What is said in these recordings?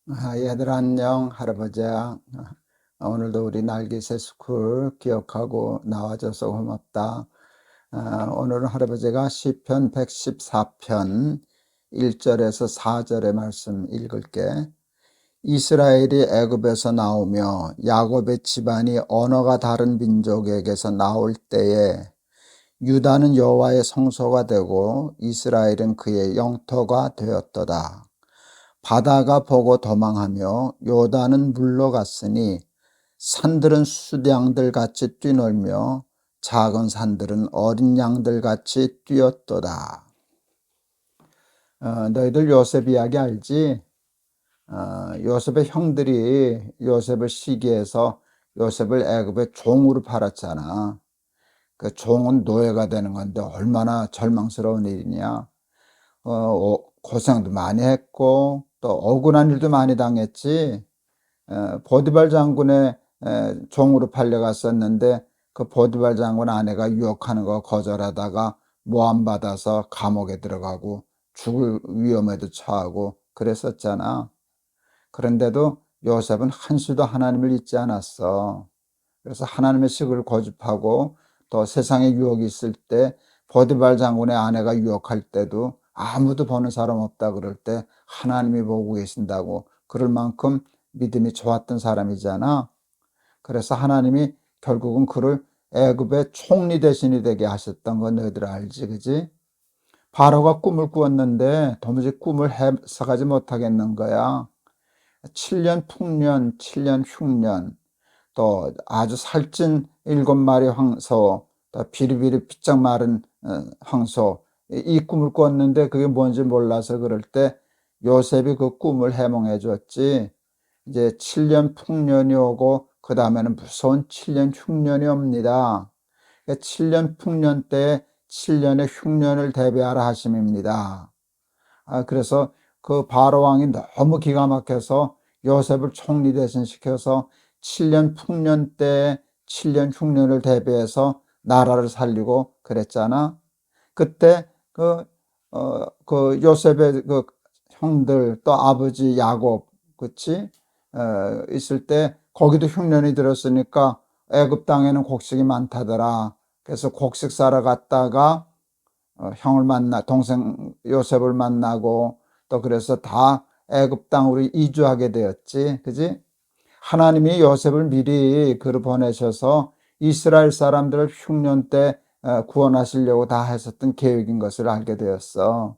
얘들 안녕. 할아버지야. 오늘도 우리 날개새 스쿨 기억하고 나와줘서 고맙다. 오늘은 할아버지가 시편 114편 1절에서 4절의 말씀 읽을게. 이스라엘이 애굽에서 나오며 야곱의 집안이 언어가 다른 민족에게서 나올 때에 유다는 여호와의 성소가 되고 이스라엘은 그의 영토가 되었도다. 바다가 보고 도망하며 요단은 물러갔으니 산들은 수양들 같이 뛰놀며 작은 산들은 어린 양들 같이 뛰었도다. 너희들 요셉 이야기 알지? 요셉의 형들이 요셉을 시기해서 요셉을 애굽의 종으로 팔았잖아. 그 종은 노예가 되는 건데 얼마나 절망스러운 일이냐. 고생도 많이 했고 또 억울한 일도 많이 당했지. 보디발 장군의 종으로 팔려갔었는데 그 보디발 장군 아내가 유혹하는 거 거절하다가 모함받아서 감옥에 들어가고 죽을 위험에도 처하고 그랬었잖아. 그런데도 요셉은 한시도 하나님을 잊지 않았어. 그래서 하나님의 식을 고집하고 또 세상에 유혹이 있을 때 보디발 장군의 아내가 유혹할 때도 아무도 보는 사람 없다 그럴 때 하나님이 보고 계신다고 그럴 만큼 믿음이 좋았던 사람이잖아. 그래서 하나님이 결국은 그를 애굽의 총리 대신이 되게 하셨던 건 너희들 알지, 그지? 바로가 꿈을 꾸었는데 도무지 꿈을 해석하지 못하겠는 거야. 7년 풍년, 7년 흉년, 또 아주 살찐 7마리 황소, 또 비리비리 피쩍 마른 황소, 이 꿈을 꿨는데 그게 뭔지 몰라서 그럴 때 요셉이 그 꿈을 해몽해 줬지. 이제 7년 풍년이 오고 그 다음에는 무서운 7년 흉년이 옵니다. 7년 풍년 때 7년의 흉년을 대비하라 하심입니다. 그래서 그 바로 왕이 너무 기가 막혀서 요셉을 총리 대신 시켜서 7년 풍년 때 7년 흉년을 대비해서 나라를 살리고 그랬잖아. 그때 그 요셉의 그 형들 또 아버지 야곱, 그치? 있을 때 거기도 흉년이 들었으니까 애굽 땅에는 곡식이 많다더라. 그래서 곡식 사러 갔다가 형을 동생 요셉을 만나고 또 그래서 다 애굽 땅으로 이주하게 되었지, 그지? 하나님이 요셉을 미리 그를 보내셔서 이스라엘 사람들을 흉년 때 구원하시려고 다 했었던 계획인 것을 알게 되었어.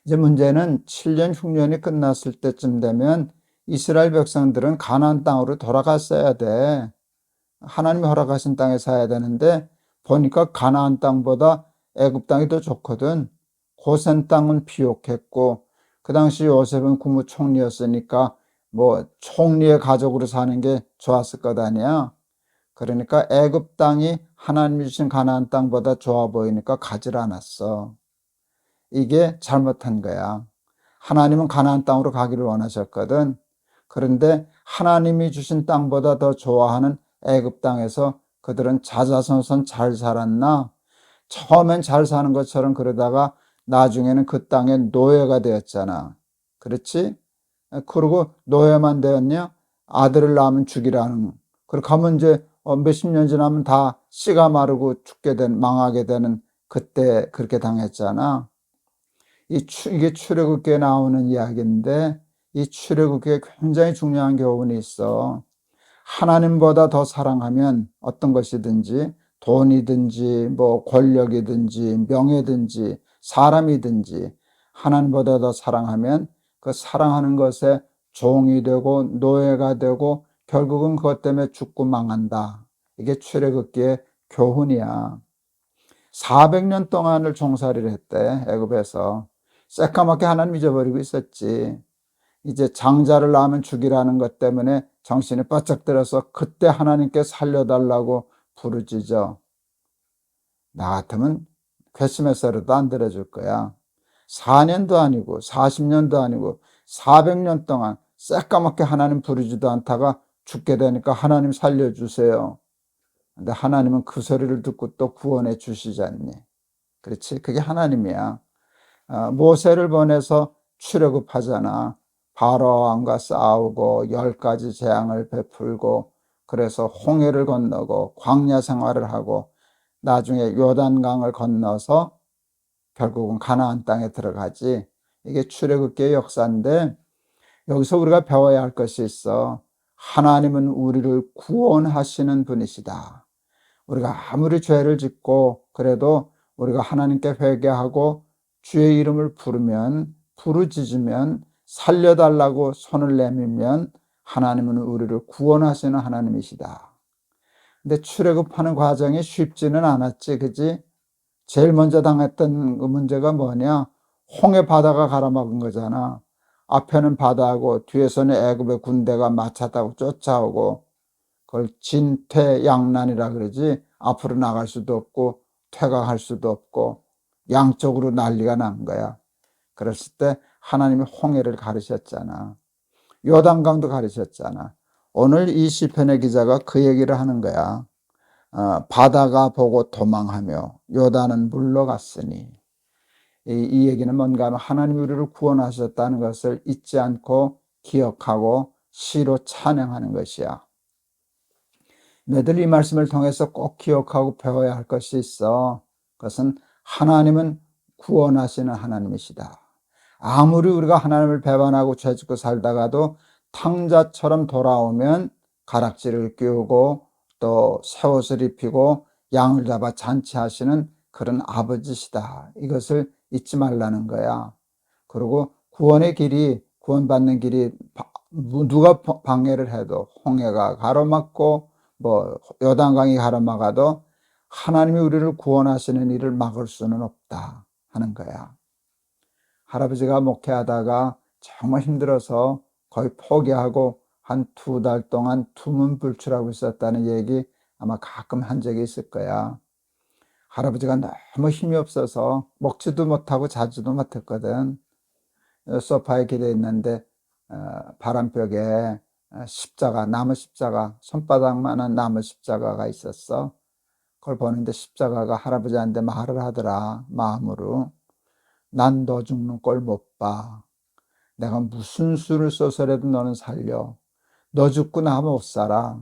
이제 문제는 7년 흉년이 끝났을 때쯤 되면 이스라엘 백성들은 가나안 땅으로 돌아갔어야 돼. 하나님이 허락하신 땅에 사야 되는데 보니까 가나안 땅보다 애굽 땅이 더 좋거든. 고센 땅은 비옥했고 그 당시 요셉은 국무총리였으니까 뭐 총리의 가족으로 사는 게 좋았을 것 아니야. 그러니까 애굽 땅이 하나님이 주신 가나안 땅보다 좋아 보이니까 가질 않았어. 이게 잘못한 거야. 하나님은 가나안 땅으로 가기를 원하셨거든. 그런데 하나님이 주신 땅보다 더 좋아하는 애굽 땅에서 그들은 자자손손 잘 살았나? 처음엔 잘 사는 것처럼 그러다가 나중에는 그 땅의 노예가 되었잖아. 그렇지? 그리고 노예만 되었냐? 아들을 낳으면 죽이라는. 그렇게 하면 이제 몇십 년 지나면 다 씨가 마르고 망하게 되는 그때 그렇게 당했잖아. 이게 출애굽기에 나오는 이야기인데 이 출애굽기에 굉장히 중요한 교훈이 있어. 하나님보다 더 사랑하면 어떤 것이든지 돈이든지 뭐 권력이든지 명예든지 사람이든지 하나님보다 더 사랑하면 그 사랑하는 것에 종이 되고 노예가 되고 결국은 그것 때문에 죽고 망한다. 이게 출애굽기의 교훈이야. 400년 동안을 종살이를 했대, 애굽에서. 새까맣게 하나님 잊어버리고 있었지. 이제 장자를 낳으면 죽이라는 것 때문에 정신이 바짝 들어서 그때 하나님께 살려달라고 부르짖어. 나 같으면 괘씸해서라도 안 들어줄 거야. 4년도 아니고 40년도 아니고 400년 동안 새까맣게 하나님 부르지도 않다가 죽게 되니까 하나님 살려주세요. 근데 하나님은 그 소리를 듣고 또 구원해 주시지 않니? 그렇지? 그게 하나님이야. 모세를 보내서 출애굽하잖아. 바로왕과 싸우고 10가지 재앙을 베풀고 그래서 홍해를 건너고 광야 생활을 하고 나중에 요단강을 건너서 결국은 가나안 땅에 들어가지. 이게 출애굽기의 역사인데 여기서 우리가 배워야 할 것이 있어. 하나님은 우리를 구원하시는 분이시다. 우리가 아무리 죄를 짓고 그래도 우리가 하나님께 회개하고 주의 이름을 부르짖으면 살려달라고 손을 내밀면 하나님은 우리를 구원하시는 하나님이시다. 근데 출애굽하는 과정이 쉽지는 않았지, 그지? 제일 먼저 당했던 그 문제가 뭐냐? 홍해 바다가 가로막은 거잖아. 앞에는 바다고 뒤에서는 애굽의 군대가 마차 타고 쫓아오고 그걸 진퇴양난이라 그러지. 앞으로 나갈 수도 없고 퇴각할 수도 없고 양쪽으로 난리가 난 거야. 그랬을 때 하나님이 홍해를 가르셨잖아. 요단강도 가르셨잖아. 오늘 이 시편의 기자가 그 얘기를 하는 거야. 바다가 보고 도망하며 요단은 물러갔으니. 이 얘기는 뭔가 하면 하나님이 우리를 구원하셨다는 것을 잊지 않고 기억하고 시로 찬양하는 것이야. 너희들 이 말씀을 통해서 꼭 기억하고 배워야 할 것이 있어. 그것은 하나님은 구원하시는 하나님이시다. 아무리 우리가 하나님을 배반하고 죄짓고 살다가도 탕자처럼 돌아오면 가락지를 끼우고 또 새 옷을 입히고 양을 잡아 잔치하시는 그런 아버지시다. 이것을 잊지 말라는 거야. 그리고 구원의 길이, 구원받는 길이 누가 방해를 해도 홍해가 가로막고 뭐 요단강이 가로막아도 하나님이 우리를 구원하시는 일을 막을 수는 없다 하는 거야. 할아버지가 목회하다가 정말 힘들어서 거의 포기하고 한 2달 동안 투문불출하고 있었다는 얘기 아마 가끔 한 적이 있을 거야. 할아버지가 너무 힘이 없어서 먹지도 못하고 자지도 못했거든. 소파에 기대 있는데 바람벽에 십자가, 나무 십자가, 손바닥만한 나무 십자가가 있었어. 그걸 보는데 십자가가 할아버지한테 말을 하더라. 마음으로. 난 너 죽는 꼴 못 봐. 내가 무슨 수를 써서라도 너는 살려. 너 죽고 나 못 살아.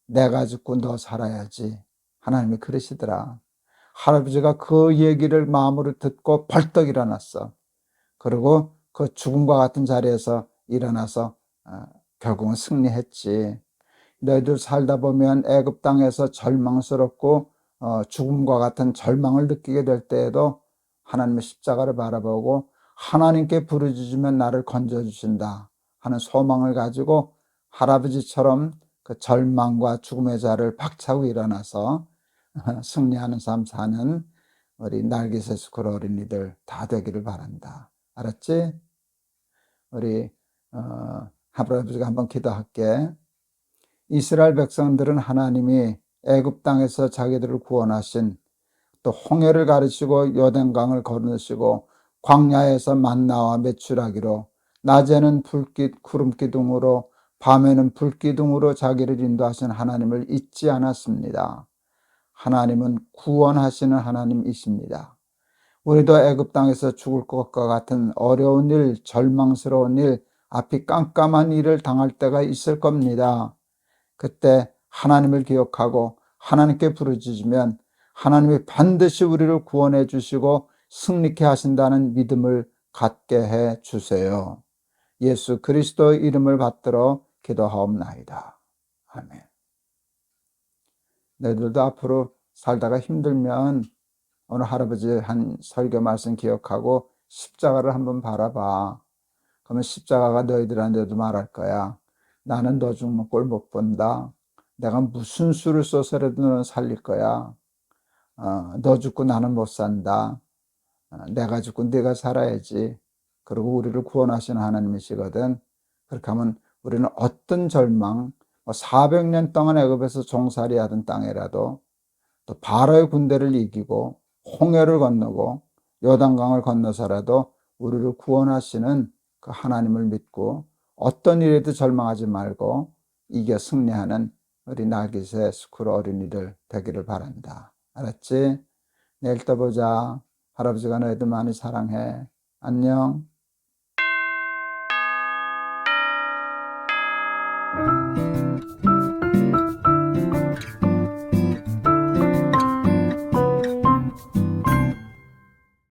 내가 죽고 너 살아야지. 하나님이 그러시더라. 할아버지가 그 얘기를 마음으로 듣고 벌떡 일어났어. 그리고 그 죽음과 같은 자리에서 일어나서 결국은 승리했지. 너희들 살다 보면 애굽 땅에서 절망스럽고 죽음과 같은 절망을 느끼게 될 때에도 하나님의 십자가를 바라보고 하나님께 부르짖으면 나를 건져주신다 하는 소망을 가지고 할아버지처럼 그 절망과 죽음의 자를 박차고 일어나서 승리하는 삶 사는 우리 날개새 스쿨 어린이들 다 되기를 바란다. 알았지? 우리 할아버지가 한번 기도할게. 이스라엘 백성들은 하나님이 애굽 땅에서 자기들을 구원하신, 또 홍해를 가르치고 요단강을 건너시고 광야에서 만나와 메추라기로, 낮에는 불빛 구름 기둥으로 밤에는 불기둥으로 자기를 인도하신 하나님을 잊지 않았습니다. 하나님은 구원하시는 하나님이십니다. 우리도 애굽 땅에서 죽을 것과 같은 어려운 일, 절망스러운 일, 앞이 깜깜한 일을 당할 때가 있을 겁니다. 그때 하나님을 기억하고 하나님께 부르짖으면 하나님이 반드시 우리를 구원해 주시고 승리케 하신다는 믿음을 갖게 해 주세요. 예수 그리스도의 이름을 받들어 기도하옵나이다. 아멘. 너희들도 앞으로 살다가 힘들면 오늘 할아버지 한 설교 말씀 기억하고 십자가를 한번 바라봐. 그러면 십자가가 너희들한테도 말할 거야. 나는 너 죽는 꼴 못 본다. 내가 무슨 수를 써서라도 너는 살릴 거야. 너 죽고 나는 못 산다. 내가 죽고 네가 살아야지. 그리고 우리를 구원하시는 하나님이시거든. 그렇게 하면 우리는 어떤 절망, 400년 동안 애굽에서 종살이 하던 땅이라도 또 바로의 군대를 이기고 홍해를 건너고 요단강을 건너서라도 우리를 구원하시는 그 하나님을 믿고 어떤 일에도 절망하지 말고 이겨 승리하는 우리 날개새 스쿨 어린이들 되기를 바란다. 알았지? 내일 또 보자. 할아버지가 너희들 많이 사랑해. 안녕.